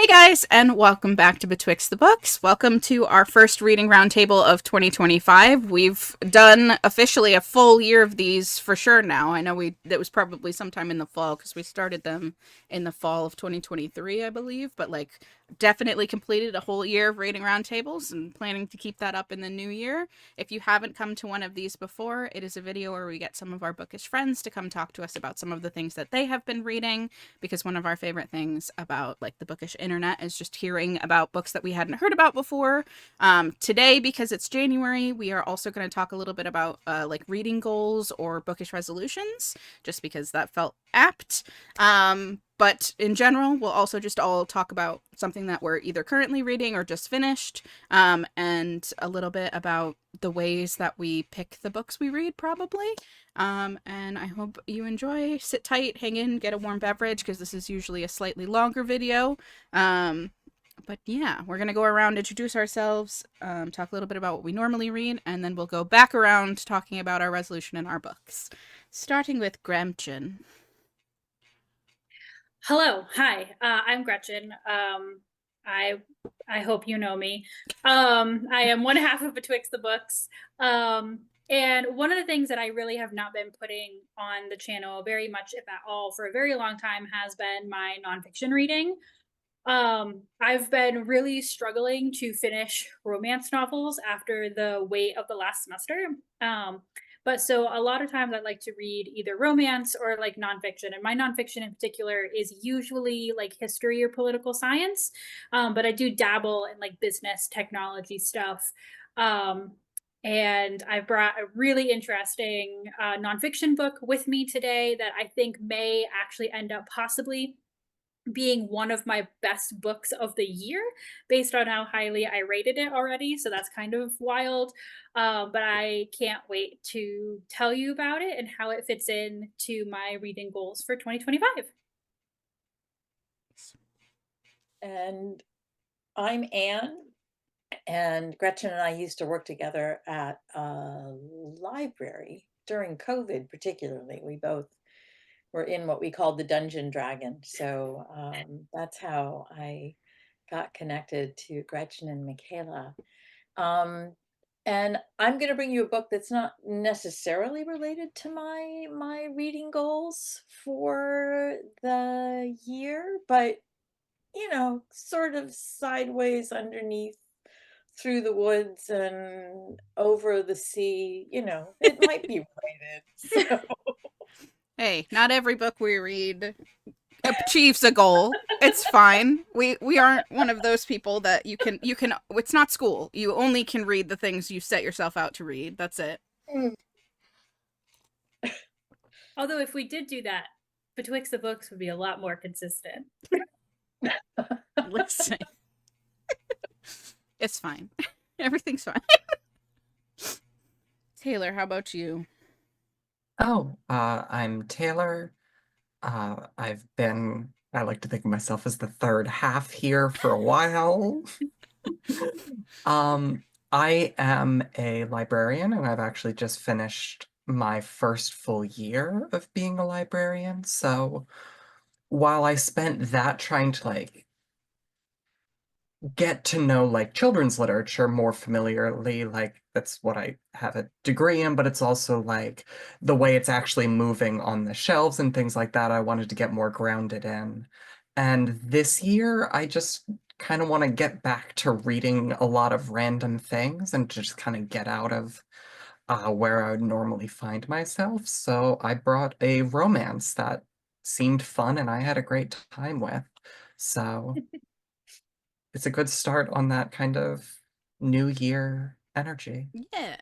Guys, and welcome back to Betwixt the Books. Welcome to our first reading roundtable of 2025. We've done officially a full year of these for sure now. I know it was probably sometime in the fall because we started them in the fall of 2023, I believe, but definitely completed a whole year of reading roundtables and planning to keep that up in the new year. If you haven't come to one of these before, it is a video where we get some of our bookish friends to come talk to us about some of the things that they have been reading, because one of our favorite things about the bookish internet is just hearing about books that we hadn't heard about before. Today, because it's January, we are also going to talk a little bit about reading goals or bookish resolutions, just because that felt apt. But in general, we'll also just all talk about something that we're either currently reading or just finished, and a little bit about the ways that we pick the books we read, probably. And I hope you enjoy. Sit tight, hang in, get a warm beverage, because this is usually a slightly longer video. But yeah, we're going to go around, introduce ourselves, talk a little bit about what we normally read, and then we'll go back around talking about our resolution in our books. Starting with Gretchen. Hello, hi. I'm Gretchen. I I hope you know me. I am one half of Betwixt the Books. And one of the things that I really have not been putting on the channel very much, if at all, for a very long time has been my nonfiction reading. I've been really struggling to finish romance novels after the weight of the last semester. Um, but so a lot of times I like to read either romance or nonfiction. And my nonfiction in particular is usually history or political science. But I do dabble in business technology stuff. Um, and I brought a really interesting nonfiction book with me today that I think may actually end up possibly being one of my best books of the year based on how highly I rated it already. So that's kind of wild. But I can't wait to tell you about it and how it fits in to my reading goals for 2025. And I'm Anne, and Gretchen and I used to work together at a library during COVID, particularly. We both were in what we called the Dungeon Dragon. So that's how I got connected to Gretchen and Michaela. Um, and I'm going to bring you a book that's not necessarily related to my reading goals for the year, but sort of sideways underneath, through the woods and over the sea, it might be related. So Hey, not every book we read achieves a goal. It's fine. We aren't one of those people that you can it's not school. You only can read the things you set yourself out to read. That's it. Although if we did do that, Betwixt the Books would be a lot more consistent. Listen. It's fine. Everything's fine. Taylor, how about you? I'm Taylor. I like to think of myself as the third half here for a while. Um, I am a librarian, and I've actually just finished my first full year of being a librarian. So while I spent that trying to get to know children's literature more familiarly, that's what I have a degree in, but it's also the way it's actually moving on the shelves and things like that I wanted to get more grounded in. And this year I just kind of want to get back to reading a lot of random things and just kind of get out of where I would normally find myself. So I brought a romance that seemed fun and I had a great time with. So it's a good start on that kind of new year energy. Yeah.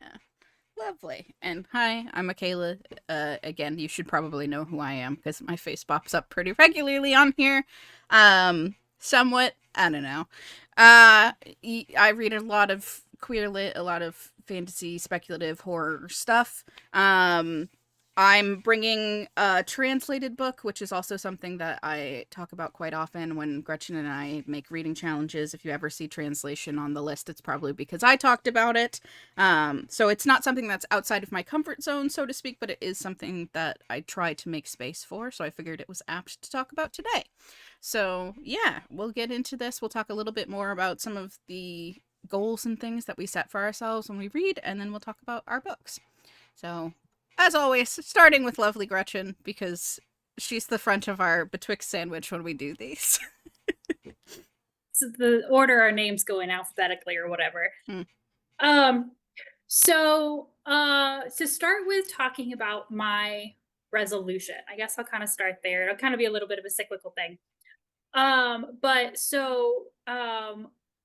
Lovely. And hi, I'm Michaela. Again, you should probably know who I am because my face pops up pretty regularly on here. Somewhat, I don't know. I read a lot of queer lit, a lot of fantasy, speculative horror stuff. I'm bringing a translated book, which is also something that I talk about quite often when Gretchen and I make reading challenges. If you ever see translation on the list, it's probably because I talked about it. So it's not something that's outside of my comfort zone, so to speak, but it is something that I try to make space for. So I figured it was apt to talk about today. So yeah, we'll get into this. We'll talk a little bit more about some of the goals and things that we set for ourselves when we read, and then we'll talk about our books. So, as always, starting with lovely Gretchen, because she's the front of our betwixt sandwich when we do these. So the order our names go in alphabetically or whatever. So to start with talking about my resolution, I guess I'll kind of start there. It'll kind of be a little bit of a cyclical thing.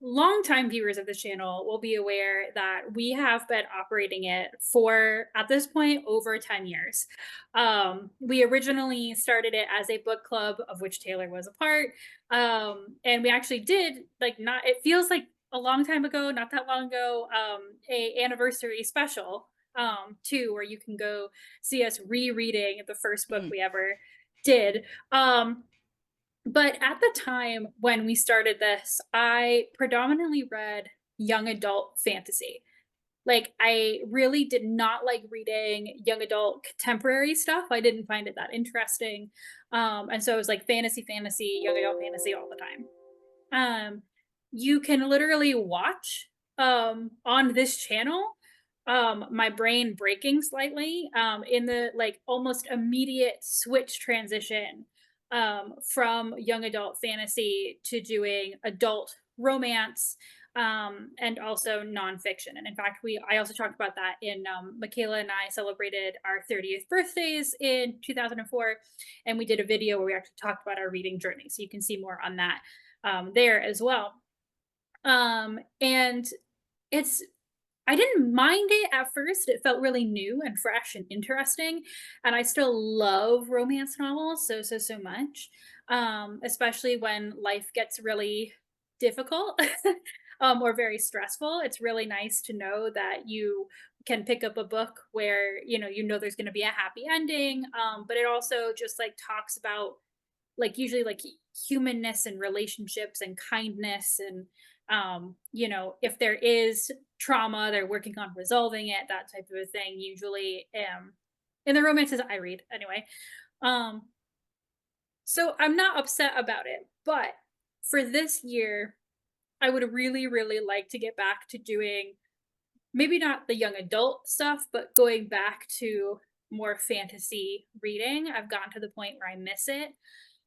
Longtime viewers of the channel will be aware that we have been operating it for, at this point, over 10 years. We originally started it as a book club, of which Taylor was a part. And we actually did, it feels like a long time ago, not that long ago, a anniversary special, too, where you can go see us rereading the first book we ever did. But at the time when we started this, I predominantly read young adult fantasy. Like, I really did not like reading young adult contemporary stuff. I didn't find it that interesting. And so it was like fantasy, young adult fantasy all the time. You can literally watch on this channel my brain breaking slightly in the almost immediate switch transition from young adult fantasy to doing adult romance and also nonfiction. And in fact, I also talked about that in Michaela and I celebrated our 30th birthdays in 2004, and we did a video where we actually talked about our reading journey. So you can see more on that there as well. And I didn't mind it at first. It felt really new and fresh and interesting. And I still love romance novels so much, especially when life gets really difficult or very stressful. It's really nice to know that you can pick up a book where, there's going to be a happy ending. But it also just talks about usually humanness and relationships and kindness and if there is trauma, they're working on resolving it, that type of a thing, usually in the romances I read anyway. So I'm not upset about it, but for this year I would really like to get back to doing maybe not the young adult stuff, but going back to more fantasy reading. I've gotten to the point where I miss it.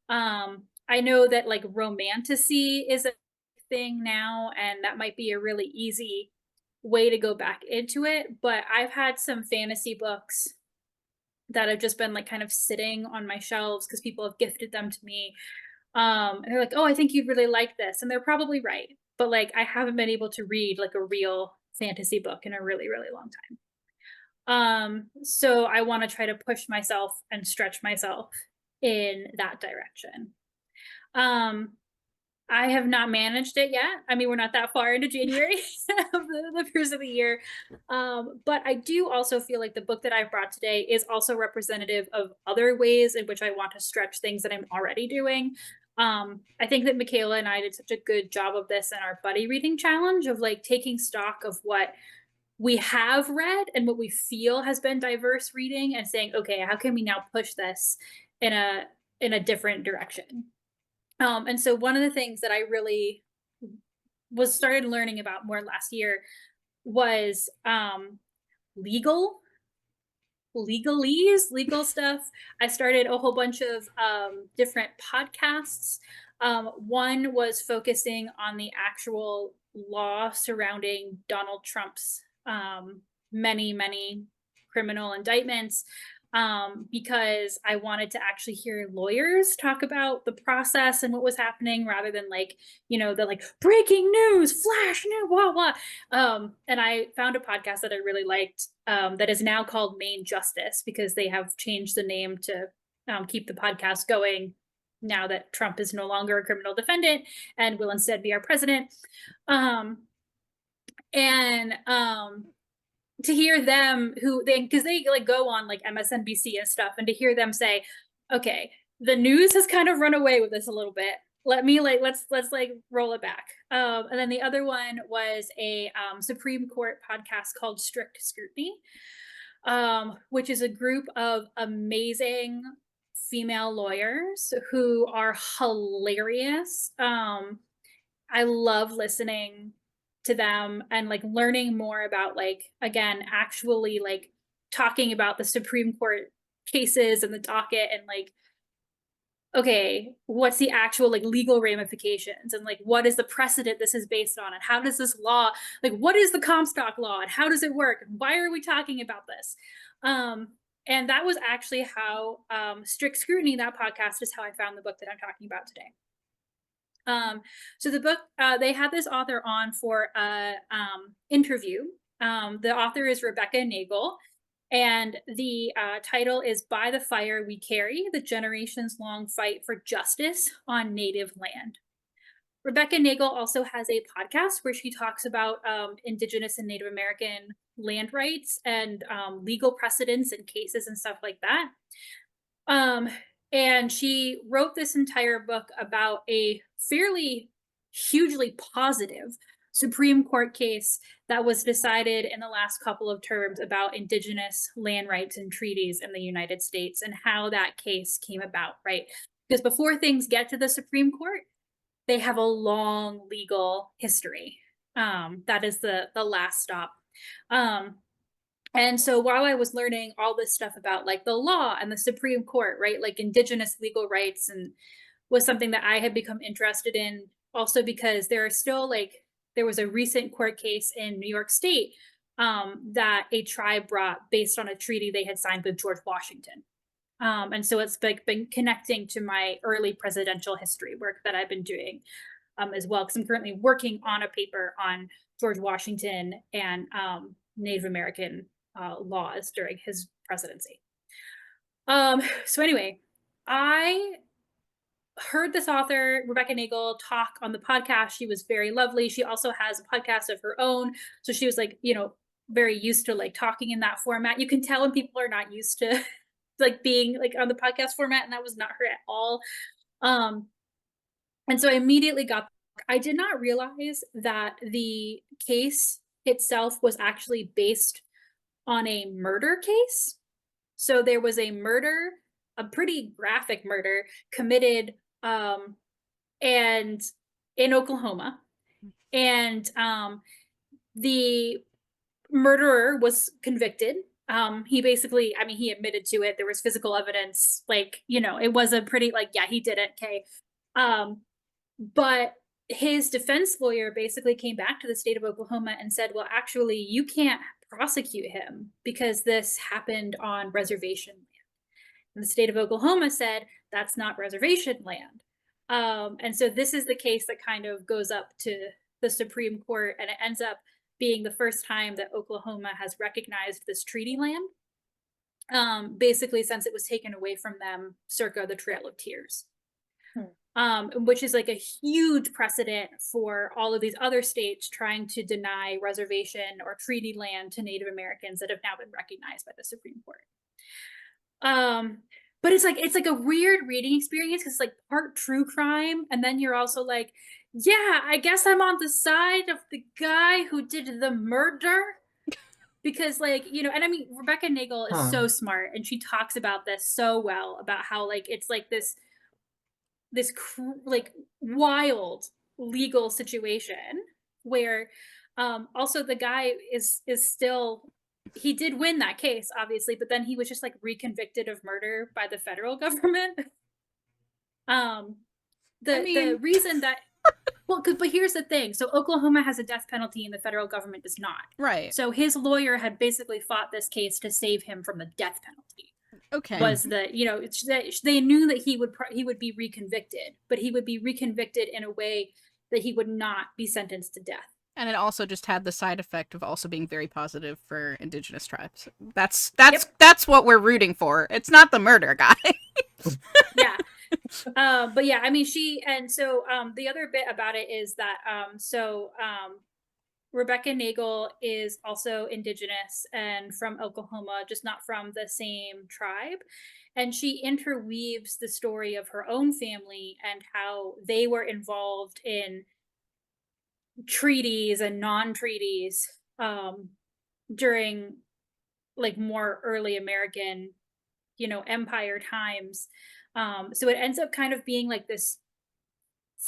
I know that romantasy is a thing now, and that might be a really easy way to go back into it, but I've had some fantasy books that have just been kind of sitting on my shelves because people have gifted them to me. And they're like, "Oh, I think you'd really like this." And they're probably right. But I haven't been able to read a real fantasy book in a really long time. So I want to try to push myself and stretch myself in that direction. I have not managed it yet. I mean, we're not that far into January of the first of the year. But I do also feel like the book that I brought today is also representative of other ways in which I want to stretch things that I'm already doing. I think that Michaela and I did such a good job of this in our buddy reading challenge of taking stock of what we have read and what we feel has been diverse reading and saying, okay, how can we now push this in a different direction? And so one of the things that I really started learning about more last year was legal stuff. I started a whole bunch of different podcasts. One was focusing on the actual law surrounding Donald Trump's many criminal indictments. Because I wanted to actually hear lawyers talk about the process and what was happening rather than the breaking news, flash news, blah, blah. And I found a podcast that I really liked that is now called Main Justice because they have changed the name to keep the podcast going now that Trump is no longer a criminal defendant and will instead be our president. to hear them because they like go on like MSNBC and stuff, and to hear them say, okay, the news has kind of run away with this a little bit. Let's like roll it back. And then the other one was a Supreme Court podcast called Strict Scrutiny, which is a group of amazing female lawyers who are hilarious. I love listening to them and like learning more about like, again, actually like talking about the Supreme Court cases and the docket and like, okay, what's the actual like legal ramifications and like what is the precedent this is based on and how does this law, like what is the Comstock law and how does it work and why are we talking about this? And that was actually how Strict Scrutiny, that podcast, is how I found the book that I'm talking about today. So the book, they had this author on for a interview. The author is Rebecca Nagel, and the title is By the Fire We Carry, the Generations-Long Fight for Justice on Native Land. Rebecca Nagel also has a podcast where she talks about Indigenous and Native American land rights and legal precedents and cases and stuff like that. And she wrote this entire book about a fairly hugely positive Supreme Court case that was decided in the last couple of terms about Indigenous land rights and treaties in the United States and how that case came about, right? Because before things get to the Supreme Court, they have a long legal history. That is the last stop. And so while I was learning all this stuff about like the law and the Supreme Court, right, like Indigenous legal rights, and was something that I had become interested in also because there are still like, there was a recent court case in New York State that a tribe brought based on a treaty they had signed with George Washington. And so it's like been connecting to my early presidential history work that I've been doing as well, because I'm currently working on a paper on George Washington and Native American laws during his presidency. So anyway, I heard this author, Rebecca Nagel, talk on the podcast. She was very lovely. She also has a podcast of her own. So she was like, you know, very used to like talking in that format. You can tell when people are not used to like being like on the podcast format, and that was not her at all. And so I immediately got, I did not realize that the case itself was actually based on a murder case. So there was a murder, a pretty graphic murder committed and in Oklahoma. And the murderer was convicted. He basically, I mean, he admitted to it. There was physical evidence, like, you know, it was a pretty like, yeah, he did it. Okay. But his defense lawyer basically came back to the state of Oklahoma and said, well, actually, you can't prosecute him because this happened on reservation land. And the state of Oklahoma said, that's not reservation land. And so this is the case that kind of goes up to the Supreme Court, and it ends up being the first time that Oklahoma has recognized this treaty land, basically since it was taken away from them circa the Trail of Tears. Which is like a huge precedent for all of these other states trying to deny reservation or treaty land to Native Americans that have now been recognized by the Supreme Court. But it's like a weird reading experience because it's like part true crime, and then you're also like, yeah, I guess I'm on the side of the guy who did the murder. Because like, you know, and I mean, Rebecca Nagel is so smart, and she talks about this so well, about how like it's like this like wild legal situation where also the guy is still, he did win that case obviously, but then he was just like reconvicted of murder by the federal government. The reason that well, but here's the thing. So Oklahoma has a death penalty and the federal government does not. Right. So his lawyer had basically fought this case to save him from the death penalty. Okay. Was that, you know, they knew that he would be reconvicted, but he would be reconvicted in a way that he would not be sentenced to death. And it also just had the side effect of also being very positive for Indigenous tribes. That's what we're rooting for. It's not the murder guy. Yeah. But yeah, I mean, the other bit about it is that, Rebecca Nagel is also Indigenous and from Oklahoma, just not from the same tribe. And she interweaves the story of her own family and how they were involved in treaties and non-treaties during like more early American, empire times. So it ends up kind of being like this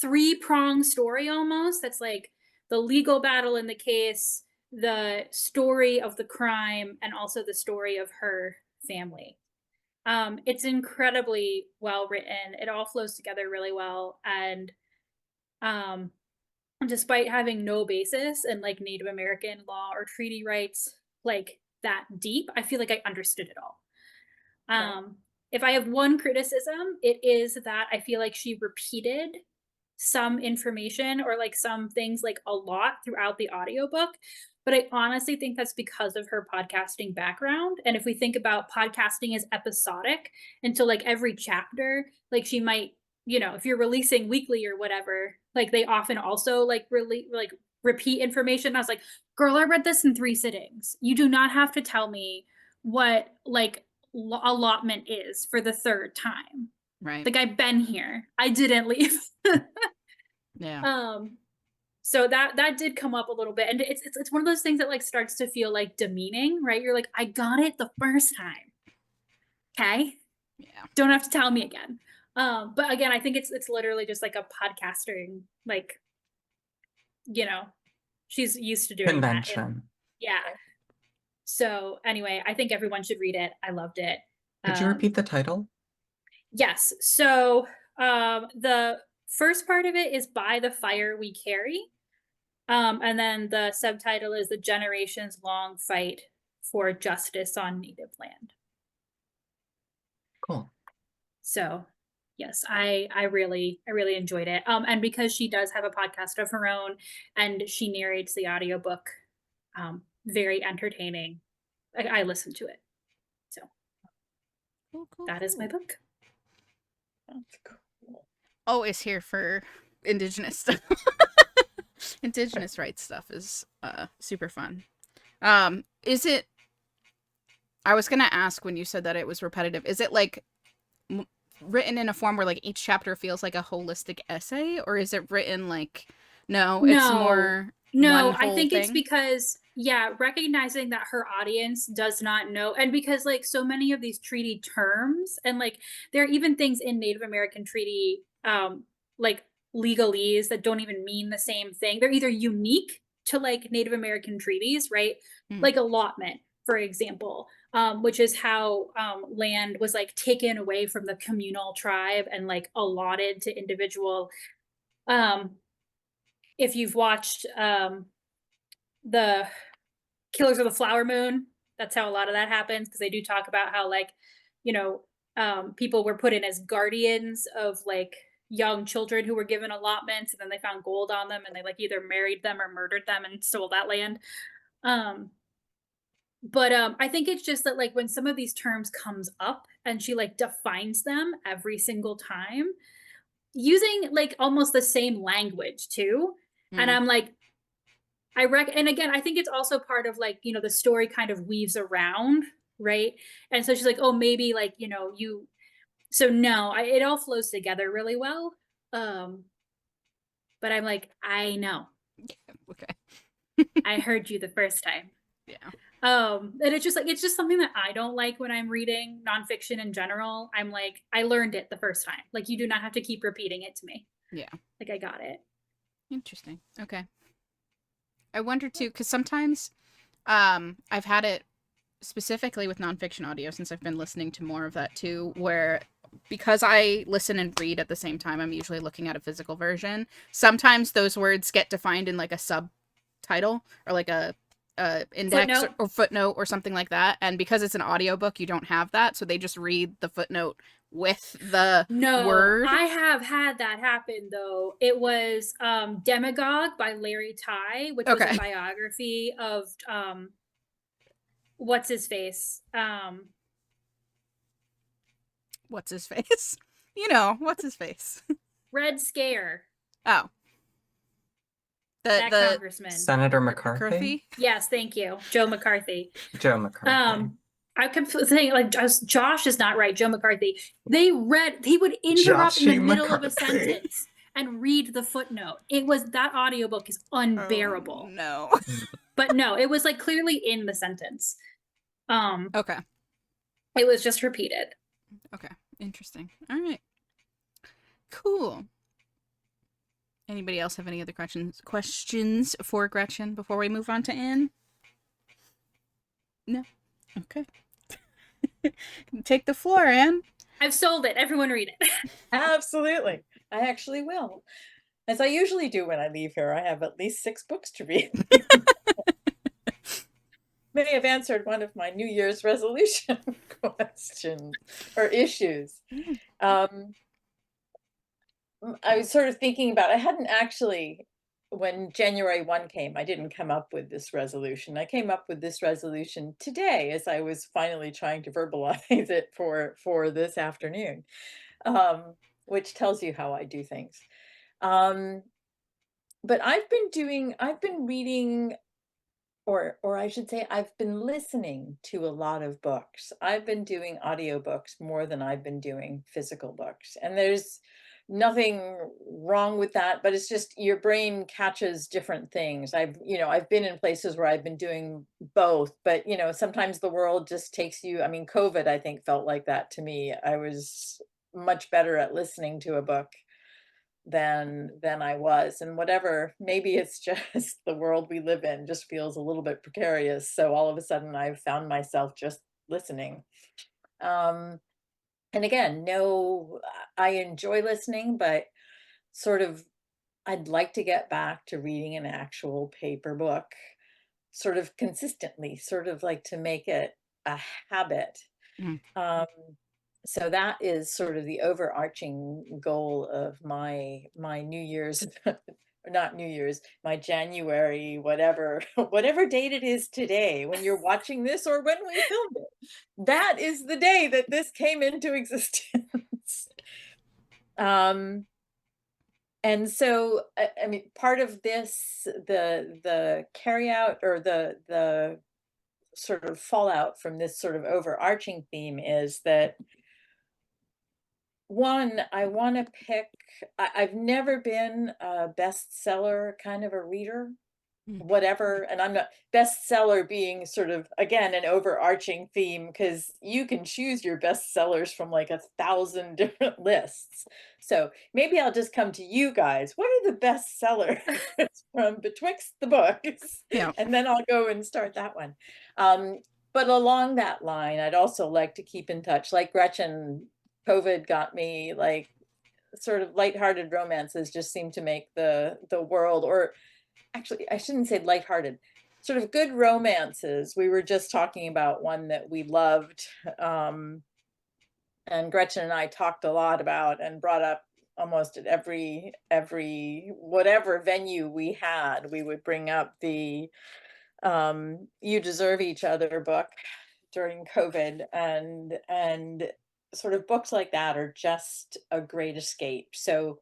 three-pronged story almost that's like the legal battle in the case, the story of the crime, and also the story of her family. It's incredibly well written. It all flows together really well. And um, despite having no basis in like Native American law or treaty rights, like that deep, I feel like I understood it all. Right. If I have one criticism, it is that I feel like she repeated some information or like some things like a lot throughout the audiobook. But I honestly think that's because of her podcasting background. And if we think about podcasting as episodic, and so like every chapter, like she might, if you're releasing weekly or whatever, like they often also like really like repeat information. I was like, girl, I read this in 3 sittings. You do not have to tell me what like allotment is for the third time. Right. Like I've been here. I didn't leave. Yeah. So that did come up a little bit, and it's one of those things that like starts to feel like demeaning, right? You're like, I got it the first time. Okay? Yeah. Don't have to tell me again. But again, I think it's literally just like a podcasting, like, she's used to doing that. Convention. Yeah. So anyway, I think everyone should read it. I loved it. Could you repeat the title? Yes. So the first part of it is By the Fire We Carry. And then the subtitle is The Generations Long Fight for Justice on Native Land. Cool. So yes, I really enjoyed it. And because she does have a podcast of her own and she narrates the audiobook, very entertaining. I listened to it. So that is my book. That's cool. Always here for Indigenous stuff. Indigenous rights stuff is super fun. Is it, I was gonna ask when you said that it was repetitive, is it like written in a form where like each chapter feels like a holistic essay, or is it written like it's more no, one I whole think it's thing? because recognizing that her audience does not know, and because like so many of these treaty terms, and like there are even things in Native American treaty like legalese that don't even mean the same thing. They're either unique to like Native American treaties, right? Like allotment, for example, which is how land was like taken away from the communal tribe and like allotted to individual. If you've watched the Killers of the Flower Moon, that's how a lot of that happens, because they do talk about how like, people were put in as guardians of like young children who were given allotments, and then they found gold on them and they like either married them or murdered them and stole that land. But I think it's just that like when some of these terms comes up and she like defines them every single time using like almost the same language too. And I'm like, and again, I think it's also part of like, the story kind of weaves around, right? And so she's like, oh, maybe like, so no, it all flows together really well. But I'm like, I know. Okay. I heard you the first time. Yeah. And it's just something that I don't like when I'm reading nonfiction in general. I'm like, I learned it the first time. Like, you do not have to keep repeating it to me. Yeah. Like, I got it. Interesting. Okay. I wonder too, because sometimes I've had it specifically with nonfiction audio, since I've been listening to more of that too, where because I listen and read at the same time, I'm usually looking at a physical version. Sometimes those words get defined in like a subtitle or like a index or footnote or something like that. And because it's an audiobook, you don't have that. So they just read the footnote with the word. I have had that happen though. It was Demagogue by Larry Ty, which was a biography of what's his face? What's his face? What's his face? Red Scare. Oh. That The congressman. Senator McCarthy? McCarthy. Yes, thank you. Joe McCarthy. Joe McCarthy. I kept saying, like, Josh is not right, Joe McCarthy. He would interrupt in Joshy the middle of a McCarthy. sentence and read the footnote. That audiobook is unbearable. Oh, no. But no, it was like clearly in the sentence. Okay. It was just repeated. Okay. Interesting. All right. Cool. Anybody else have any other questions for Gretchen before we move on to Anne? No? Okay. Take the floor, Anne. I've sold it. Everyone read it. Absolutely. I actually will. As I usually do when I leave here, I have at least 6 books to read. May have answered one of my New Year's resolution questions or issues. I was sort of thinking about, I hadn't actually, when January 1 came, I didn't come up with this resolution. I came up with this resolution today as I was finally trying to verbalize it for this afternoon, which tells you how I do things. But I've been reading, or I should say I've been listening to a lot of books. I've been doing audiobooks more than I've been doing physical books. And there's nothing wrong with that, but it's just your brain catches different things. I've been in places where I've been doing both, but sometimes the world just takes you. I mean, COVID, I think, felt like that to me. I was much better at listening to a book than I was, and whatever, maybe it's just the world we live in just feels a little bit precarious, so all of a sudden I've found myself just listening. And again, no, I enjoy listening, but sort of I'd like to get back to reading an actual paper book sort of consistently, sort of like to make it a habit. Mm. So that is sort of the overarching goal of my New Year's, not New Year's, my January, whatever date it is today when you're watching this or when we filmed it. That is the day that this came into existence. And so I mean, part of this, the carry out, or the sort of fallout from this sort of overarching theme, is that one, I want to pick, I've never been a bestseller kind of a reader, Mm. whatever. And I'm not, bestseller being sort of, again, an overarching theme, because you can choose your bestsellers from like 1,000 different lists. So maybe I'll just come to you guys. What are the bestsellers from betwixt the books? Yeah. And then I'll go and start that one. But along that line, I'd also like to keep in touch. Like Gretchen, COVID got me, like, sort of lighthearted romances just seem to make the world, or actually I shouldn't say lighthearted, sort of good romances. We were just talking about one that we loved, and Gretchen and I talked a lot about and brought up almost at every whatever venue we had. We would bring up the You Deserve Each Other book during COVID, and sort of books like that are just a great escape. So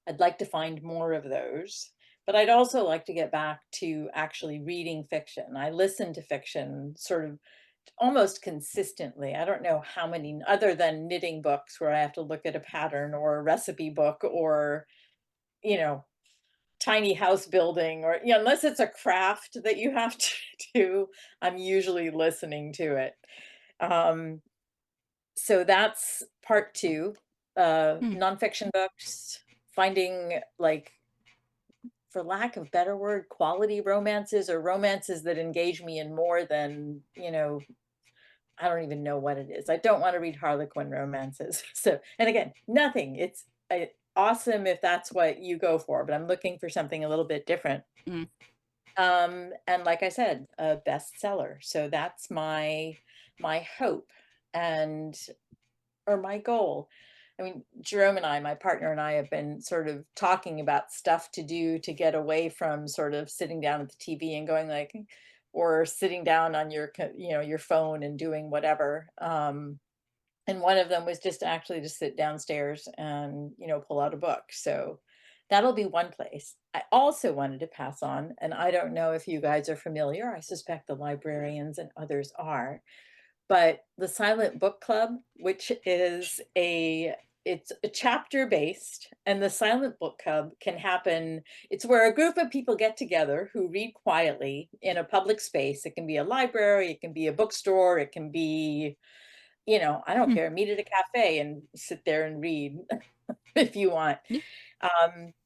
I'd like to find more of those, but I'd also like to get back to actually reading fiction. I listen to fiction sort of almost consistently. I don't know how many, other than knitting books where I have to look at a pattern, or a recipe book, or tiny house building, or unless it's a craft that you have to do, I'm usually listening to it. So that's part 2. Nonfiction books, finding, like, for lack of better word, quality romances, or romances that engage me in more than, I don't even know what it is. I don't want to read Harlequin romances. So, and again, nothing. It's awesome if that's what you go for, but I'm looking for something a little bit different. Mm. And like I said, a bestseller. So that's my hope, or my goal. I mean, Jerome and I, my partner and I, have been sort of talking about stuff to do to get away from sort of sitting down at the TV and going, like, or sitting down on your phone and doing whatever. And one of them was just actually to sit downstairs and pull out a book. So that'll be one place. I also wanted to pass on, and I don't know if you guys are familiar, I suspect the librarians and others are, but the Silent Book Club, which is it's a chapter based, and the Silent Book Club can happen. It's where a group of people get together who read quietly in a public space. It can be a library, it can be a bookstore, it can be, I don't Hmm. care, meet at a cafe and sit there and read if you want. Yeah.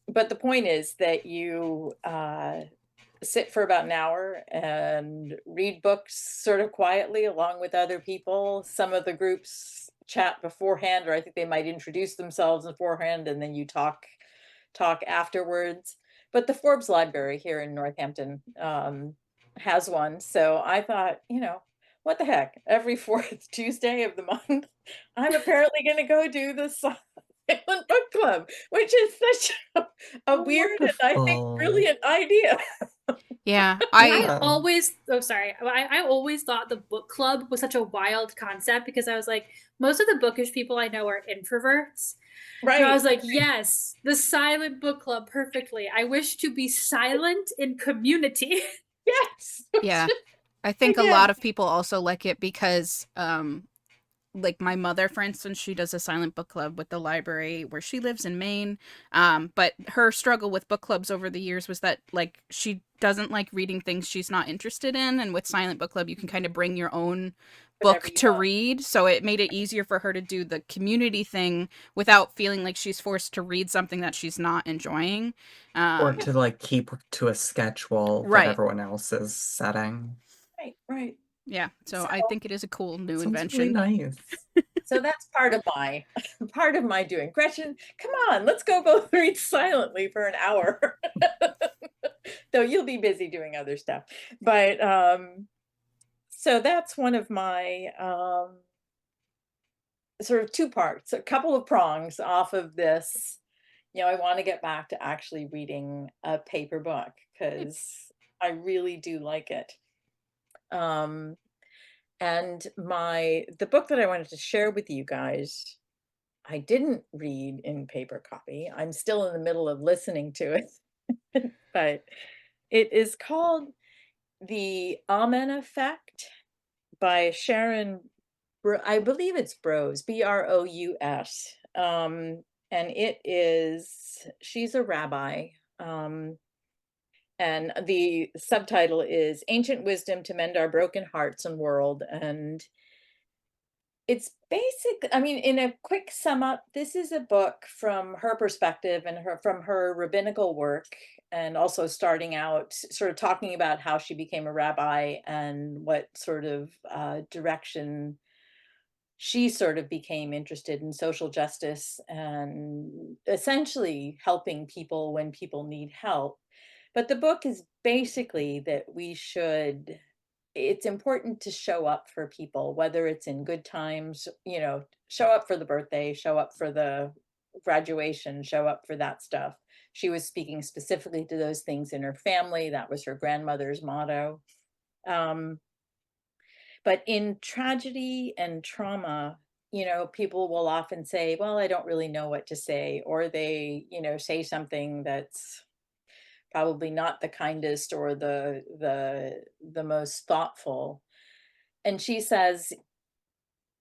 But the point is that you sit for about an hour and read books sort of quietly along with other people. Some of the groups chat beforehand, or I think they might introduce themselves beforehand, and then you talk afterwards. But the Forbes Library here in Northampton has one, so I thought, what the heck? Every fourth Tuesday of the month, I'm apparently going to go do the Silent Book Club, which is such a Oh, weird and I think wonderful. brilliant idea. Yeah, I Yeah. always, oh, sorry. I always thought the book club was such a wild concept because I was like, most of the bookish people I know are introverts. So I was Right. like, yes, the silent book club perfectly. I wish to be silent in community. Yes. yeah. I think a Again. lot of people also like it because like my mother, for instance, she does a silent book club with the library where she lives in Maine. But her struggle with book clubs over the years was that like she doesn't like reading things she's not interested in, and with silent book club you can kind of bring your own Whatever book you to want. read, so it made it easier for her to do the community thing without feeling like she's forced to read something that she's not enjoying. Or um to like keep to a schedule that right. everyone else is setting. Right, right. Yeah, so So I think it is a cool That new sounds really invention. nice. so that's part of my part of my doing. Gretchen, come on, let's go both read silently for an hour. Though you'll be busy doing other stuff. But so that's one of my sort of two parts, a couple of prongs off of this. I want to get back to actually reading a paper book because I really do like it. Um, and the book that I wanted to share with you guys, I didn't read in paper copy. I'm still in the middle of listening to it, but it is called The Amen Effect by Sharon I believe it's Brous, Brous. And she's a rabbi. Um, and the subtitle is Ancient Wisdom to Mend Our Broken Hearts and World. And it's basic, I mean, in a quick sum up, this is a book from her perspective and from her rabbinical work, and also starting out sort of talking about how she became a rabbi and what sort of direction she sort of became interested in social justice and essentially helping people when people need help. But the book is basically that it's important to show up for people, whether it's in good times, show up for the birthday, show up for the graduation, show up for that stuff. She was speaking specifically to those things in her family. That was her grandmother's motto. Um, but in tragedy and trauma, people will often say, well, I don't really know what to say, or they, say something that's probably not the kindest or the most thoughtful. And she says,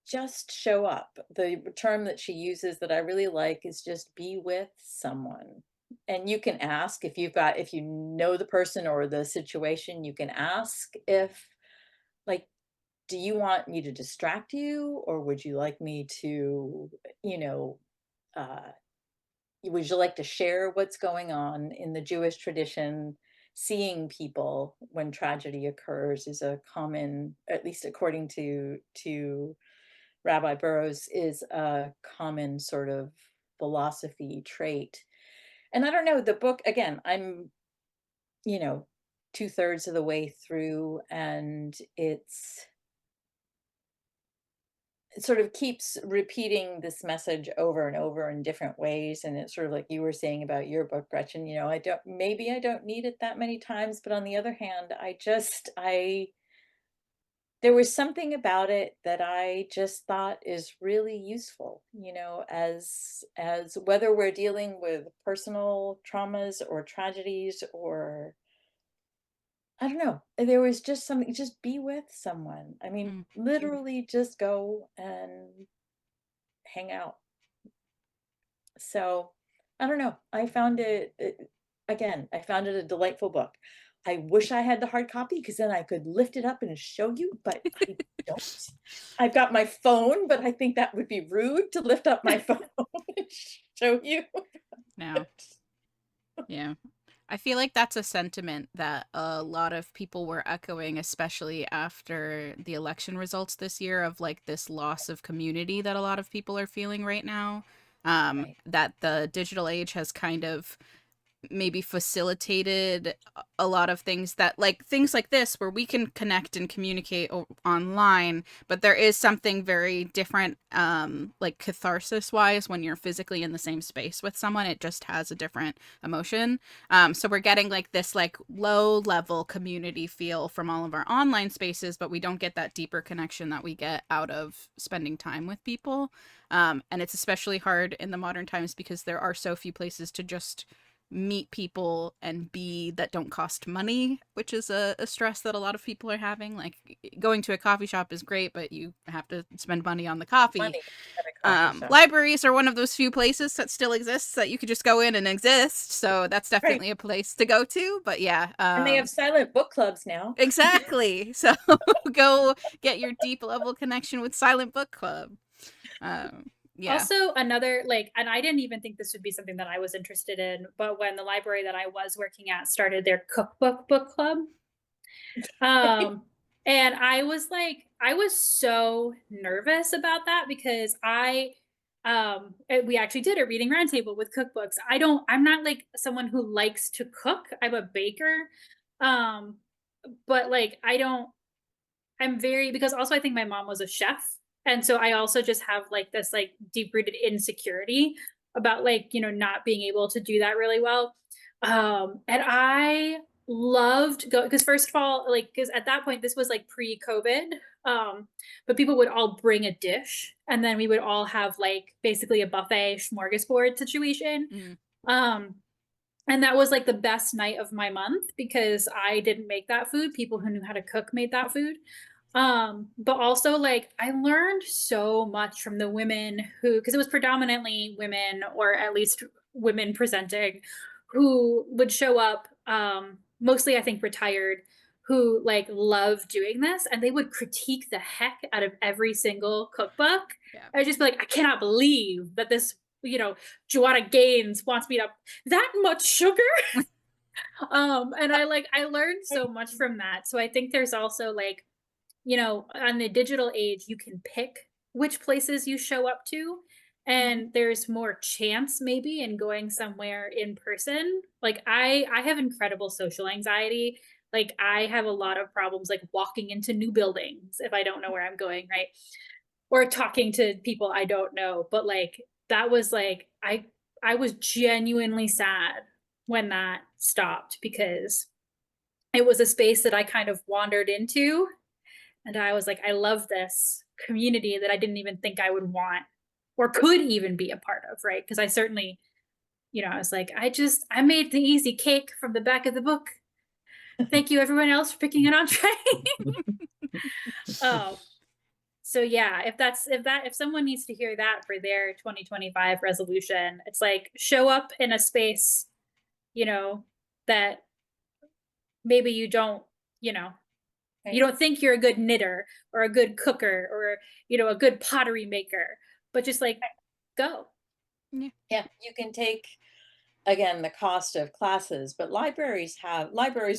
just show up. The term that she uses that I really like is just be with someone. And you can ask if you know the person or the situation, you can ask if, like, do you want me to distract you, or would you like me to, you know, uh, would you like to share what's going on in the Jewish tradition? Seeing people when tragedy occurs is a common, at least according to Rabbi Burroughs, is a common sort of philosophy trait. And I don't know, the book, again, I'm, you know, two-thirds of the way through, and it sort of keeps repeating this message over and over in different ways. And it's sort of like you were saying about your book, Gretchen, maybe I don't need it that many times, but on the other hand, there was something about it that I just thought is really useful, as whether we're dealing with personal traumas or tragedies, or I don't know, there was just something, just be with someone. I mean, Mm. literally just go and hang out. So, I don't know. I found it a delightful book. I wish I had the hard copy because then I could lift it up and show you, but I don't. I've got my phone, but I think that would be rude to lift up my phone and show you. No. Yeah. I feel like that's a sentiment that a lot of people were echoing, especially after the election results this year, of like this loss of community that a lot of people are feeling right now. Right. That the digital age has kind of maybe facilitated a lot of things, that like things like this where we can connect and communicate online, but there is something very different, like catharsis wise, when you're physically in the same space with someone. It just has a different emotion. So we're getting like this like low level community feel from all of our online spaces, but we don't get that deeper connection that we get out of spending time with people. And it's especially hard in the modern times because there are so few places to just meet people and be that don't cost money, which is a stress that a lot of people are having. Like going to a coffee shop is great, but you have to spend money on the coffee. Money at a coffee shop. Libraries are one of those few places that still exists that you could just go in and exist. So that's Right. definitely a place to go to. But yeah, And they have silent book clubs now. exactly. So go get your deep level connection with Silent Book Club. Yeah. Also, another like, and I didn't even think this would be something that I was interested in, but when the library that I was working at started their cookbook book club, um, and I was like, I was so nervous about that because we actually did a reading roundtable with cookbooks. I'm not like someone who likes to cook. I'm a baker. Um, but like, I'm very, because also I think my mom was a chef. And so I also just have like this like deep rooted insecurity about like, not being able to do that really well. And I loved go because first of all, like, because at that point this was like pre-COVID. But people would all bring a dish and then we would all have like basically a buffet smorgasbord situation. Mm. Um, and that was like the best night of my month because I didn't make that food. People who knew how to cook made that food. But also like I learned so much from the women who, because it was predominantly women or at least women presenting, who would show up, mostly I think retired, who like love doing this and they would critique the heck out of every single cookbook. Yeah. I would just be like, I cannot believe that this, Joanna Gaines wants me to that much sugar. And I learned so much from that. So I think there's also like, on the digital age, you can pick which places you show up to, and there's more chance maybe in going somewhere in person. Like I have incredible social anxiety. Like I have a lot of problems like walking into new buildings if I don't know where I'm going, right? Or talking to people I don't know. But like that was like I was genuinely sad when that stopped because it was a space that I kind of wandered into and I was like, I love this community that I didn't even think I would want or could even be a part of, right? Because I certainly, I was like, I made the easy cake from the back of the book. Thank you, everyone else, for picking it on tray. Oh, so yeah, if someone needs to hear that for their 2025 resolution, it's like show up in a space, you know, that maybe you know, you Right. don't think you're a good knitter or a good cooker or a good pottery maker, but just like go. Yeah. Yeah, you can take, again, the cost of classes, but libraries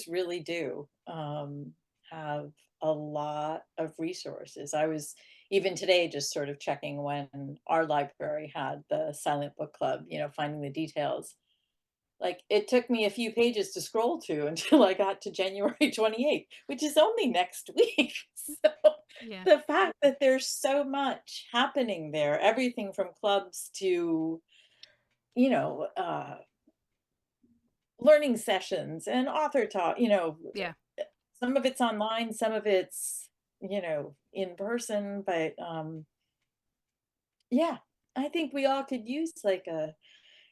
really do have a lot of resources. I was even today just sort of checking when our library had the silent book club, finding the details. Like it took me a few pages to scroll to until I got to January 28th, which is only next week. So Yeah. the fact that there's so much happening there, everything from clubs to, you know, uh, learning sessions and author talk, Yeah. some of it's online, some of it's in person, but yeah, I think we all could use like a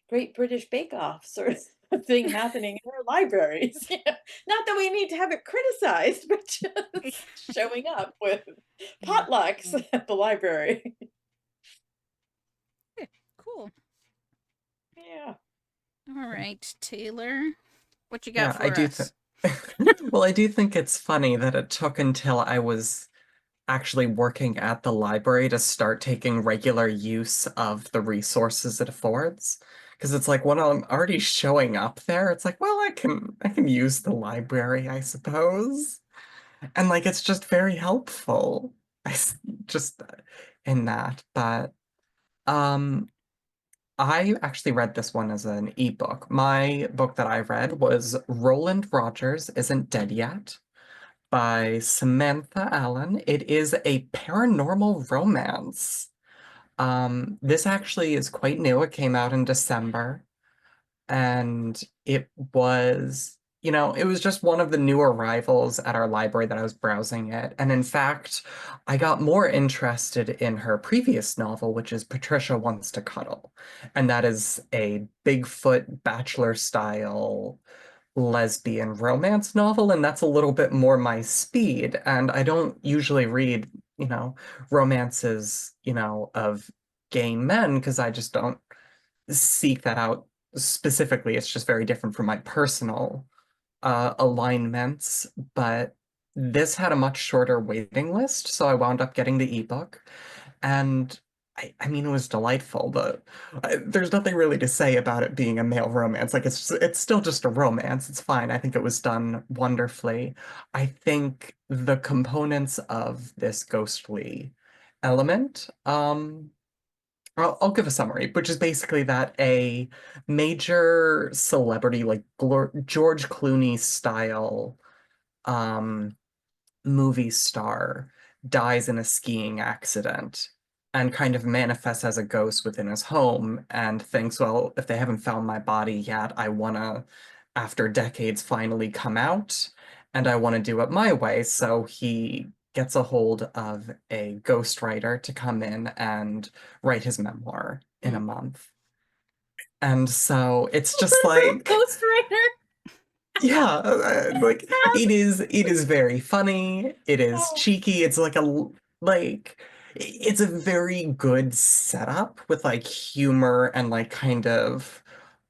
Great British Bake Off sort of thing happening in our libraries. Not that we need to have it criticized, but just showing up with potlucks at the library. Cool. Yeah. All right, Taylor, what you got Yeah, for I do us? well, I do think it's funny that it took until I was actually working at the library to start taking regular use of the resources it affords. Because it's like when I'm already showing up there, it's like, well, I can use the library, I suppose. And like it's just very helpful. Just in that. But um I actually read this one as an ebook. My book that I read was Roland Rogers Isn't Dead Yet by Samantha Allen. It is a paranormal romance. This actually is quite new. It came out in December, and it was just one of the new arrivals at our library that I was browsing it. And in fact, I got more interested in her previous novel, which is Patricia Wants to Cuddle. And that is a Bigfoot bachelor style lesbian romance novel, and that's a little bit more my speed. And I don't usually read, romances, of gay men because I just don't seek that out specifically. It's just very different from my personal alignments. But this had a much shorter waiting list, so I wound up getting the ebook. And I mean, it was delightful. There's nothing really to say about it being a male romance. Like it's still just a romance. It's fine. I think it was done wonderfully. I think the components of this ghostly element, I'll give a summary, which is basically that a major celebrity, like George Clooney style, um, movie star dies in a skiing accident and kind of manifests as a ghost within his home and thinks, well, if they haven't found my body yet, I wanna, after decades, finally come out and I want to do it my way. So he gets a hold of a ghostwriter to come in and write his memoir in a month. And so it's just like Ghostwriter. yeah, like it is very funny. It is Oh, cheeky. It's a very good setup with like humor and like kind of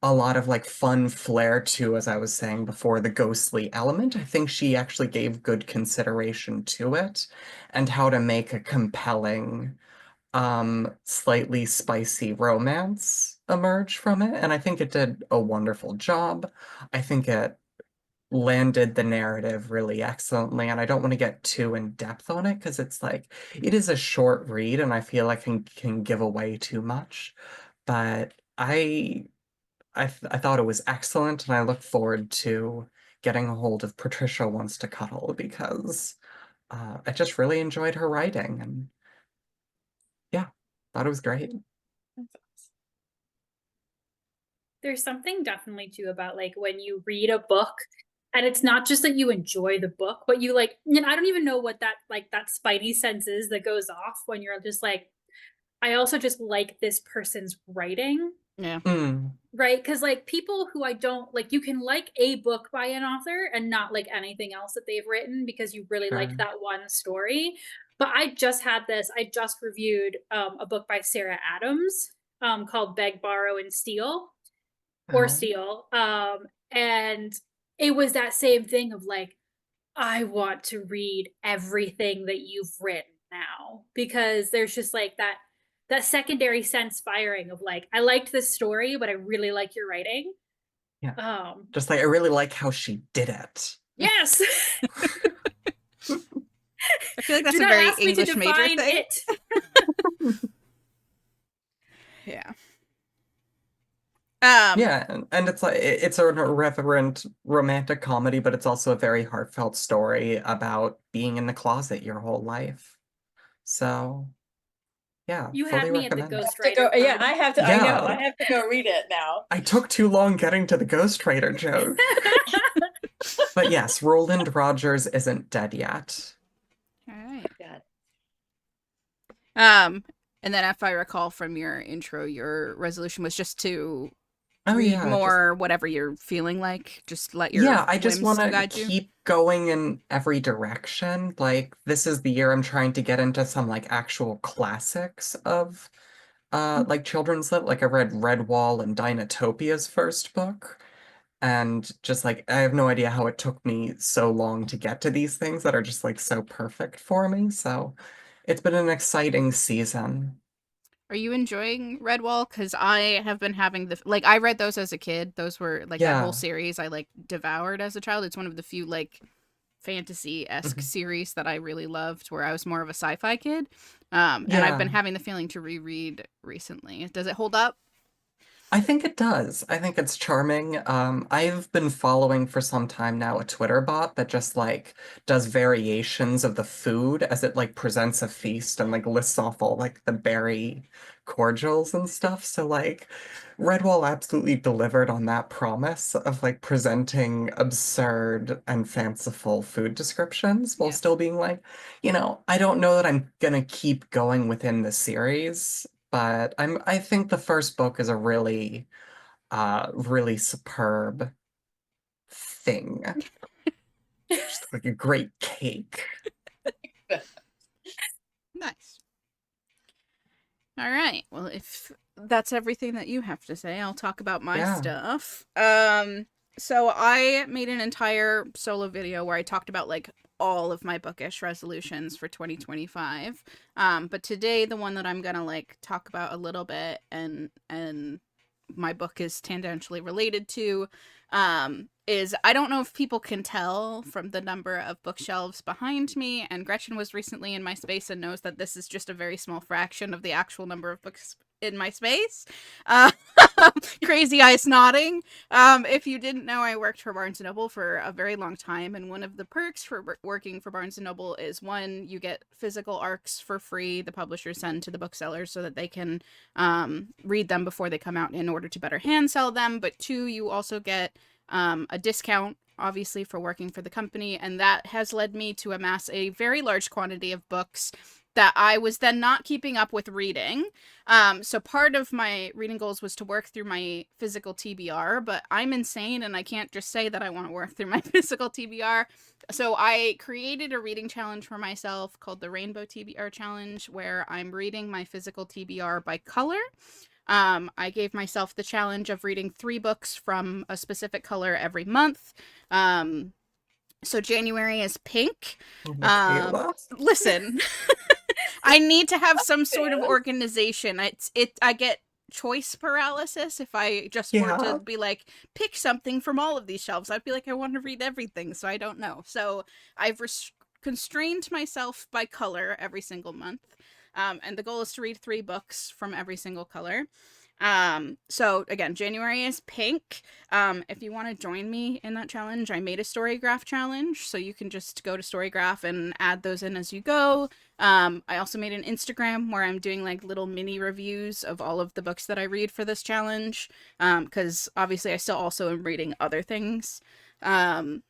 a lot of like fun flair to, as I was saying before, the ghostly element. I think she actually gave good consideration to it and how to make a compelling, slightly spicy romance emerge from it. And I think it did a wonderful job. I think it landed the narrative really excellently, and I don't want to get too in depth on it because it's like it is a short read, and I feel like can give away too much. But I thought it was excellent, and I look forward to getting a hold of Patricia Wants to Cuddle because I just really enjoyed her writing, and yeah, thought it was great. There's something definitely too about like when you read a book and it's not just that you enjoy the book, but you like, I don't even know what that spidey sense is that goes off when you're just like, I also just like this person's writing. Yeah. Right? Because like people who I don't like, you can like a book by an author and not like anything else that they've written because you really like Sure. that one story. But I just reviewed a book by Sarah Adams called Beg, Borrow, and Steal or Oh, Steal. And it was that same thing of like, I want to read everything that you've written now because there's just like that secondary sense firing of like I liked this story but I really like your writing. yeah. Um Just like I really like how she did it. yes. I feel like Do that's a not very ask me to English major define thing. it. Yeah. Yeah, and it's like it's a irreverent romantic comedy, but it's also a very heartfelt story about being in the closet your whole life. So, yeah, You fully had me at the recommend. to go. ghostwriter Yeah, part. I know. I Yeah, have to go read it now. I took too long getting to the Ghost Trader joke. But yes, Roland Rogers isn't dead yet. All right. Um, and then if I recall from your intro, your resolution was just to Oh read yeah, just more, whatever you're feeling like. Just let your yeah, I just whims want to guide you. keep going in every direction. Like this is the year I'm trying to get into some like actual classics of like children's lit. Like I read Redwall and Dinotopia's first book. And just like I have no idea how it took me so long to get to these things that are just like so perfect for me. So it's been an exciting season. Are you enjoying Redwall? Because I have been having like I read those as a kid. Those were like that whole Yeah. series I like devoured as a child. It's one of the few like fantasy-esque Mhm. series that I really loved where I was more of a sci-fi kid. And I've been Yeah. having the feeling to reread recently. Does it hold up? I think it does. I think it's charming. I've been following for some time now a Twitter bot that just like does variations of the food as it like presents a feast and like lists off all like the berry cordials and stuff. So like Redwall absolutely delivered on that promise of like presenting absurd and fanciful food descriptions while still Yes. being like, I don't know that I'm gonna keep going within the series. But I think the first book is a really superb thing. Just like a great cake. Nice. All right. Well, if that's everything that you have to say, I'll talk about my Yeah. stuff. So I made an entire solo video where I talked about like all of my bookish resolutions for 2025. But today the one that I'm going to like talk about a little bit and my book is tangentially related to is I don't know if people can tell from the number of bookshelves behind me, and Gretchen was recently in my space and knows that this is just a very small fraction of the actual number of books in my space. Uh, Crazy eyes nodding. If you didn't know, I worked for Barnes & Noble for a very long time, and one of the perks for working for Barnes & Noble is one, you get physical ARCs for free the publishers send to the booksellers so that they can read them before they come out in order to better hand sell them, but two, you also get a discount obviously for working for the company, and that has led me to amass a very large quantity of books that I was then not keeping up with reading. So part of my reading goals was to work through my physical TBR, but I'm insane and I can't just say that I want to work through my physical TBR. So I created a reading challenge for myself called the Rainbow TBR Challenge, where I'm reading my physical TBR by color. I gave myself the challenge of reading 3 books from a specific color every month. Um, so January is pink. Um, Michaela? Listen, I need to have some sort of organization. I get choice paralysis if I just were to Yeah. be like pick something from all of these shelves. I'd be like I want to read everything, so I don't know. So I've constrained myself by color every single month. And the goal is to read 3 books from every single color. So again, January is pink. If you want to join me in that challenge, I made a Storygraph challenge, so you can just go to Storygraph and add those in as you go. I also made an Instagram where I'm doing like little mini reviews of all of the books that I read for this challenge. Because obviously I still also am reading other things. Um,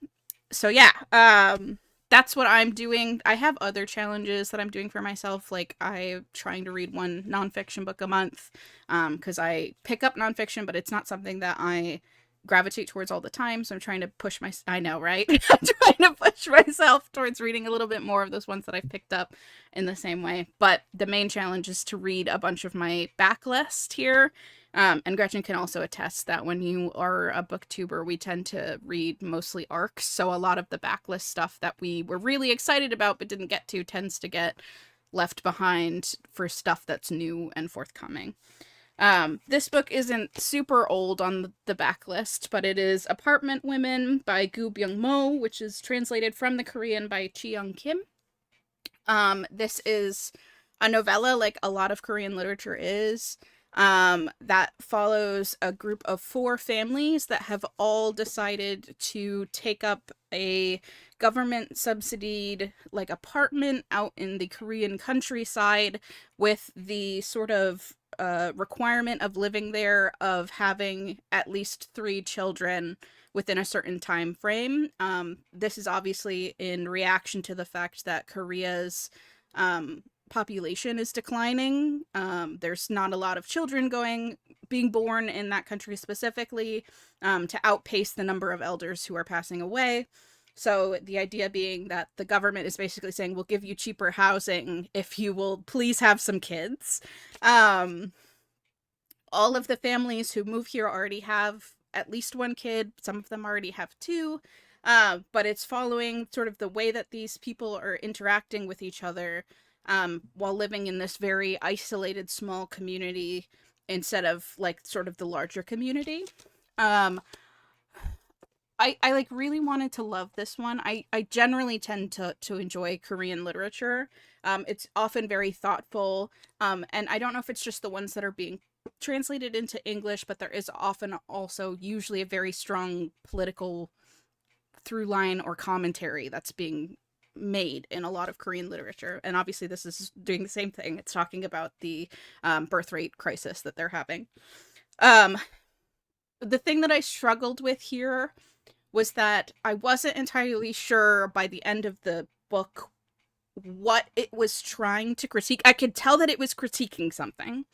so yeah, that's what I'm doing. I have other challenges that I'm doing for myself. Like I'm trying to read one nonfiction book a month, because I pick up nonfiction, but it's not something that I gravitate towards all the time. So I'm trying to push my. I know, right? I'm trying to push myself towards reading a little bit more of those ones that I've picked up in the same way. But the main challenge is to read a bunch of my backlist here. And Gretchen can also attest that when you are a booktuber, we tend to read mostly arcs. So a lot of the backlist stuff that we were really excited about but didn't get to tends to get left behind for stuff that's new and forthcoming. This book isn't super old on the backlist, but it is Apartment Women by Gu Byung Mo, which is translated from the Korean by Chi Young Kim. This is a novella, like a lot of Korean literature is, that follows a group of 4 families that have all decided to take up a government subsidied like apartment out in the Korean countryside with the sort of requirement of living there of having at least 3 children within a certain time frame. This is obviously in reaction to the fact that Korea's population is declining. There's not a lot of children being born in that country specifically, to outpace the number of elders who are passing away. So the idea being that the government is basically saying, we'll give you cheaper housing if you will please have some kids. All of the families who move here already have at least one kid. Some of them already have two. But it's following sort of the way that these people are interacting with each other, while living in this very isolated small community instead of like sort of the larger community. I like really wanted to love this one. I generally tend to enjoy Korean literature. It's often very thoughtful. And I don't know if it's just the ones that are being translated into English, but there is often also usually a very strong political through line or commentary that's being made in a lot of Korean literature. And obviously this is doing the same thing. It's talking about the birth rate crisis that they're having. The thing that I struggled with here was that I wasn't entirely sure by the end of the book what it was trying to critique. I could tell that it was critiquing something.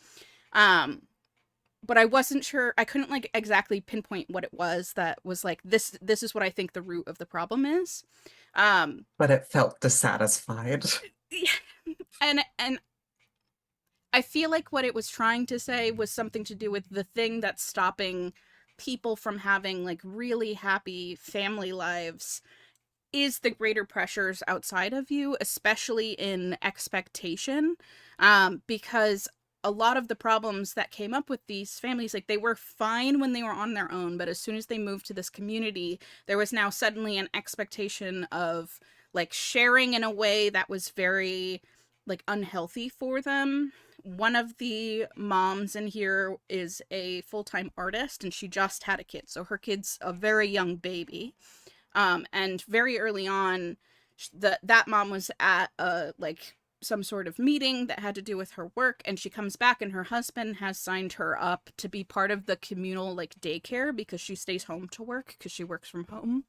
But I wasn't sure. I couldn't like exactly pinpoint what it was that was like, this is what I think the root of the problem is. But it felt dissatisfied. And I feel like what it was trying to say was something to do with the thing that's stopping people from having like really happy family lives is the greater pressures outside of you, especially in expectation. Because a lot of the problems that came up with these families, like they were fine when they were on their own, but as soon as they moved to this community, there was now suddenly an expectation of like sharing in a way that was very like unhealthy for them. One of the moms in here is a full-time artist, and she just had a kid, so her kid's a very young baby. And very early on, that mom was at like some sort of meeting that had to do with her work, and she comes back and her husband has signed her up to be part of the communal like daycare because she stays home to work because she works from home.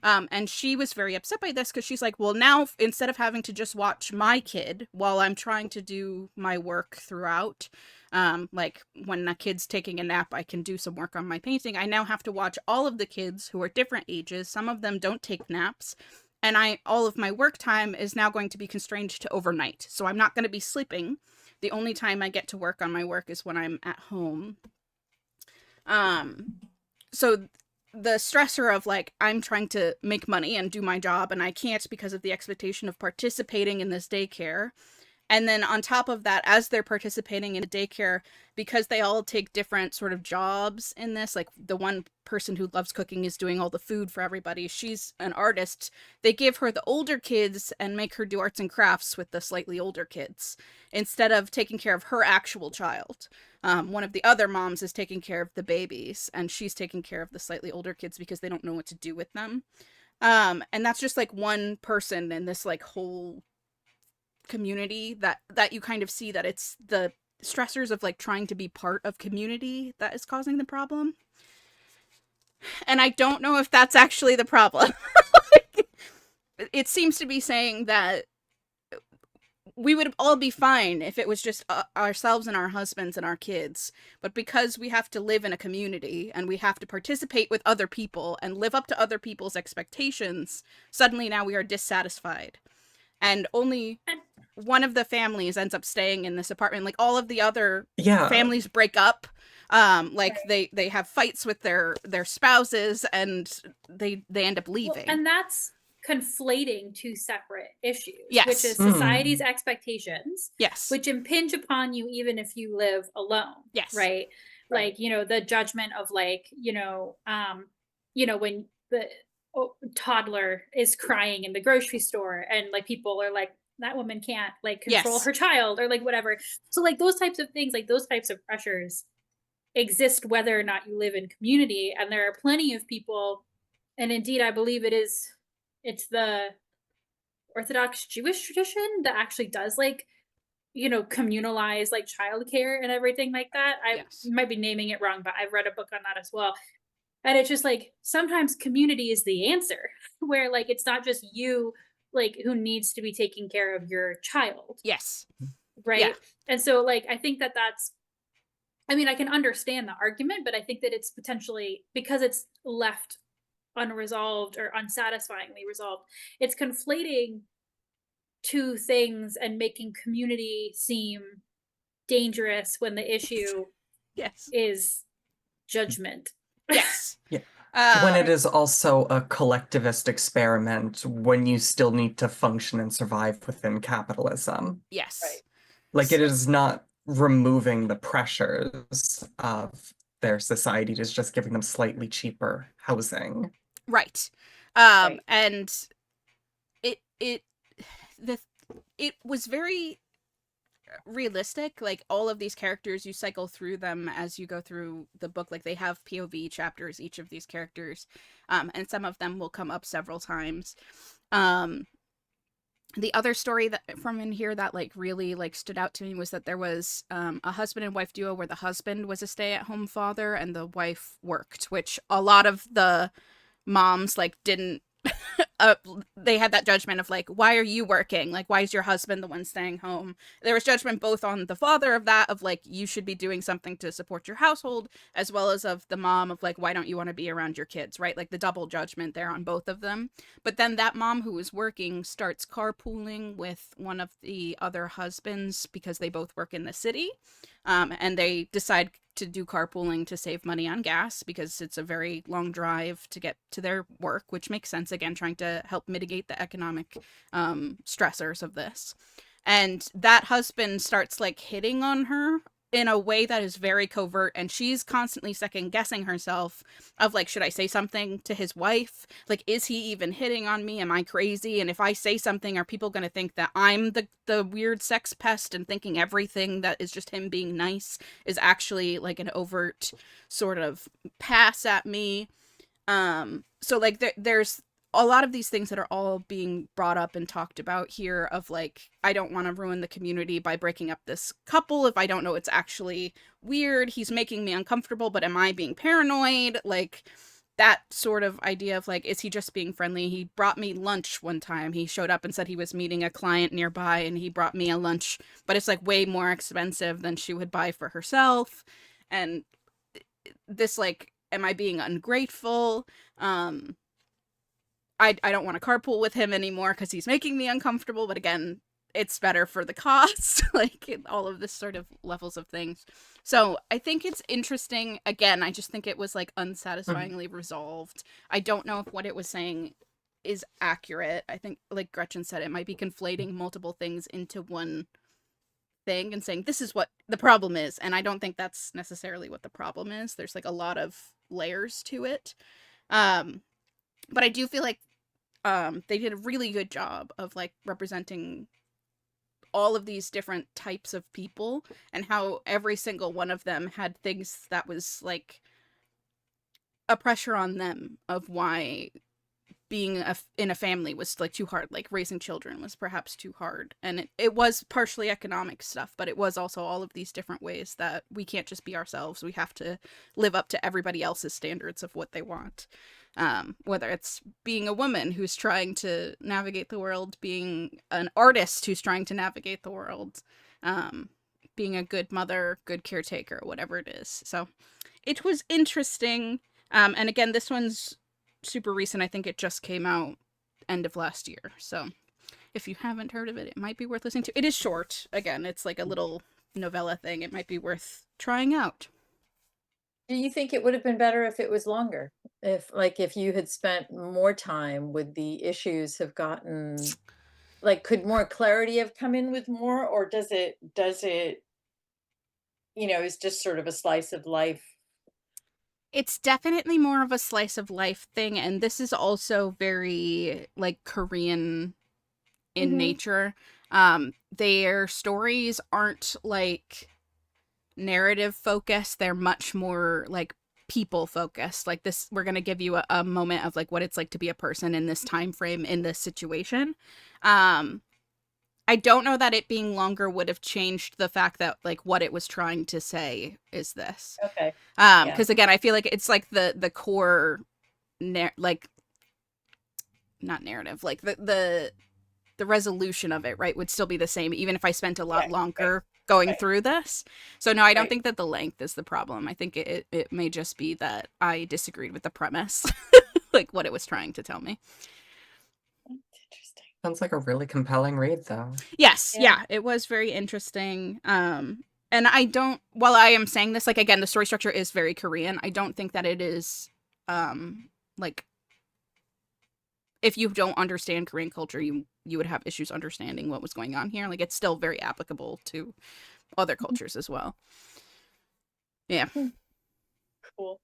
And she was very upset by this because she's like, well, now instead of having to just watch my kid while I'm trying to do my work throughout, like when a kid's taking a nap, I can do some work on my painting. I now have to watch all of the kids who are different ages. Some of them don't take naps. And all of my work time is now going to be constrained to overnight. So I'm not going to be sleeping. The only time I get to work on my work is when I'm at home. So the stressor of like, I'm trying to make money and do my job and I can't because of the expectation of participating in this daycare. And then on top of that, as they're participating in a daycare, because they all take different sort of jobs in this, like the one person who loves cooking is doing all the food for everybody. She's an artist. They give her the older kids and make her do arts and crafts with the slightly older kids instead of taking care of her actual child. One of the other moms is taking care of the babies, and she's taking care of the slightly older kids because they don't know what to do with them. And that's just like one person in this like whole community that you kind of see that it's the stressors of like trying to be part of community that is causing the problem. And I don't know if that's actually the problem. It seems to be saying that we would all be fine if it was just ourselves and our husbands and our kids. But because we have to live in a community and we have to participate with other people and live up to other people's expectations, suddenly now we are dissatisfied. And only one of the families ends up staying in this apartment. Like all of the other families break up. Like right. they have fights with their spouses and they end up leaving. Well, and that's conflating two separate issues, yes. Which is society's expectations, yes, which impinge upon you even if you live alone, yes, right? Like, you know, the judgment of like, when the toddler is crying in the grocery store and like people are like, that woman can't like control her child or like whatever. So like those types of things, like those types of pressures exist whether or not you live in community. And there are plenty of people, and indeed I believe it's the Orthodox Jewish tradition that actually does like, communalize like childcare and everything like that. I might be naming it wrong, but I've read a book on that as well. And it's just like, sometimes community is the answer where like, it's not just you like who needs to be taking care of your child, Yes. right? Yeah. And so like I think that that's, I mean, I can understand the argument, but I think that it's potentially, because it's left unresolved or unsatisfyingly resolved, it's conflating two things and making community seem dangerous when the issue Yes. is judgment. Yes. Yeah. When it Uh, is also a collectivist experiment, when you still need to function and survive within capitalism. yes. Right. Like, it is not removing the pressures of their society, it is just giving them slightly cheaper housing. Right. Right. And it the it was very realistic. Like, all of these characters, you cycle through them as you go through the book. Like, they have POV chapters, each of these characters, and some of them will come up several times. The other story that from in here that like really like stood out to me was that there was a husband and wife duo where the husband was a stay-at-home father and the wife worked, which a lot of the moms like didn't uh, they had that judgment of like, why are you working? Like, why is your husband the one staying home? There was judgment both on the father of that, of like, you should be doing something to support your household, as well as of the mom of like, why don't you want to be around your kids, right? Like the double judgment there on both of them. But then that mom who was working starts carpooling with one of the other husbands because they both work in the city. And they decide to do carpooling to save money on gas because it's a very long drive to get to their work, which makes sense, again, trying to help mitigate the economic stressors of this. And that husband starts like hitting on her in a way that is very covert, and she's constantly second guessing herself of like, should I say something to his wife? Like, is he even hitting on me? Am I crazy? And if I say something, are people going to think that I'm the weird sex pest and thinking everything that is just him being nice is actually like an overt sort of pass at me? So like there's a lot of these things that are all being brought up and talked about here of like, I don't want to ruin the community by breaking up this couple if I don't know it's actually weird. He's making me uncomfortable, but am I being paranoid? Like, that sort of idea of like, is he just being friendly? He brought me lunch one time. He showed up and said he was meeting a client nearby and he brought me a lunch, but it's like way more expensive than she would buy for herself. And this like, am I being ungrateful? I don't want to carpool with him anymore because he's making me uncomfortable, but again, it's better for the cost. Like, all of this sort of levels of things. So I think it's interesting. Again, I just think it was like unsatisfyingly resolved. I don't know if what it was saying is accurate. I think, like Gretchen said, it might be conflating multiple things into one thing and saying this is what the problem is, and I don't think that's necessarily what the problem is. There's like a lot of layers to it. But I do feel like they did a really good job of like representing all of these different types of people and how every single one of them had things that was like a pressure on them of why being in a family was like too hard, like raising children was perhaps too hard, and it was partially economic stuff, but it was also all of these different ways that we can't just be ourselves, we have to live up to everybody else's standards of what they want. Whether it's being a woman who's trying to navigate the world, being an artist who's trying to navigate the world, being a good mother, good caretaker, whatever it is. So it was interesting. And again, this one's super recent. I think it just came out end of last year. So if you haven't heard of it, it might be worth listening to. It is short. Again, it's like a little novella thing. It might be worth trying out. Do you think it would have been better if it was longer? If you had spent more time, would the issues have gotten, like, could more clarity have come in with more, or does it, is just sort of a slice of life? It's definitely more of a slice of life thing, and this is also very like Korean in Mm-hmm. nature. Their stories aren't like narrative focused, they're much more like people focused. Like, this, we're going to give you a moment of like what it's like to be a person in this time frame, in this situation. I don't know that it being longer would have changed the fact that like what it was trying to say is this. Okay. Yeah. Because again, I feel like it's like the core like not narrative, like the the resolution of it, right, would still be the same, even if I spent a lot Right, longer going right. through this. So no, I don't Right. think that the length is the problem. I think it may just be that I disagreed with the premise, like what it was trying to tell me. That's interesting. Sounds like a really compelling read, though. Yes, Yeah. yeah, it was very interesting. And I don't, while I am saying this, like, again, the story structure is very Korean. I don't think that it is, like, if you don't understand Korean culture, you would have issues understanding what was going on here. Like, it's still very applicable to other cultures as well. Yeah. Cool.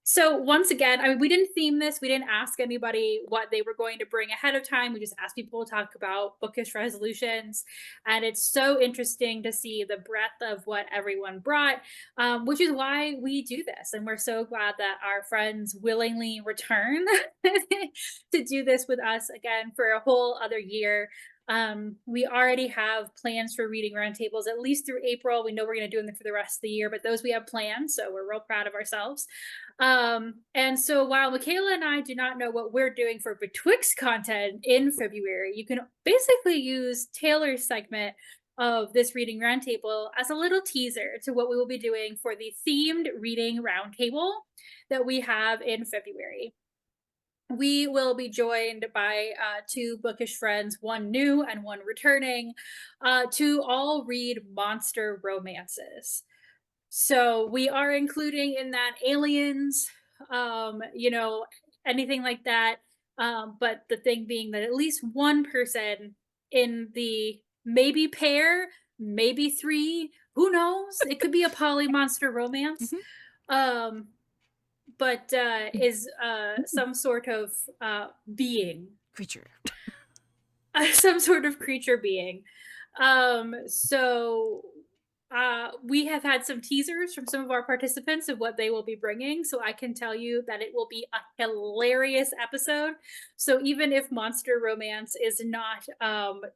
So once again, I mean, we didn't theme this. We didn't ask anybody what they were going to bring ahead of time. We just asked people to talk about bookish resolutions. And it's so interesting to see the breadth of what everyone brought, which is why we do this. And we're so glad that our friends willingly return to do this with us again for a whole other year. We already have plans for reading roundtables at least through April. We know we're going to do them for the rest of the year, but those we have planned. So we're real proud of ourselves. And so while Michaela and I do not know what we're doing for Betwixt content in February, you can basically use Taylor's segment of this reading roundtable as a little teaser to what we will be doing for the themed reading roundtable that we have in February. We will be joined by two bookish friends, one new and one returning, to all read monster romances. So we are including in that aliens, you know, anything like that. But the thing being that at least one person in the maybe pair, maybe three, who knows? It could be a poly monster romance. Mhm. Um, but is some sort of being, Creature. some sort of creature being. So we have had some teasers from some of our participants of what they will be bringing. So I can tell you that it will be a hilarious episode. So even if monster romance is not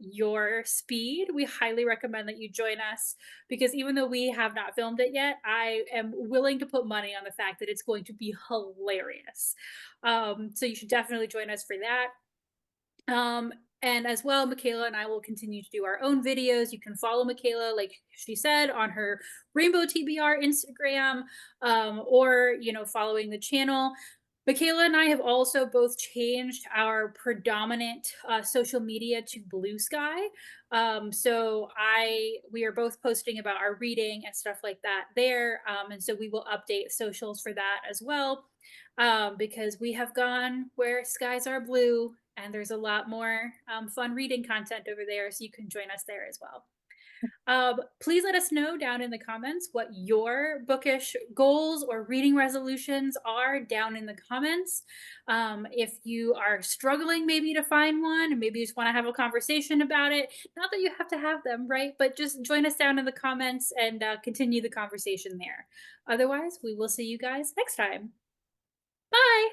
your speed, we highly recommend that you join us, because even though we have not filmed it yet, I am willing to put money on the fact that it's going to be hilarious. So you should definitely join us for that. Um, and as well, Michaela and I will continue to do our own videos. You can follow Michaela, like she said, on her Rainbow TBR Instagram, or following the channel. Michaela and I have also both changed our predominant social media to Bluesky. So we are both posting about our reading and stuff like that there, and so we will update socials for that as well, because we have gone where skies are blue, and there's a lot more fun reading content over there, so you can join us there as well. Please let us know down in the comments what your bookish goals or reading resolutions are down in the comments. If you are struggling maybe to find one, and maybe you just want to have a conversation about it, not that you have to have them, right? But just join us down in the comments and continue the conversation there. Otherwise, we will see you guys next time. Bye.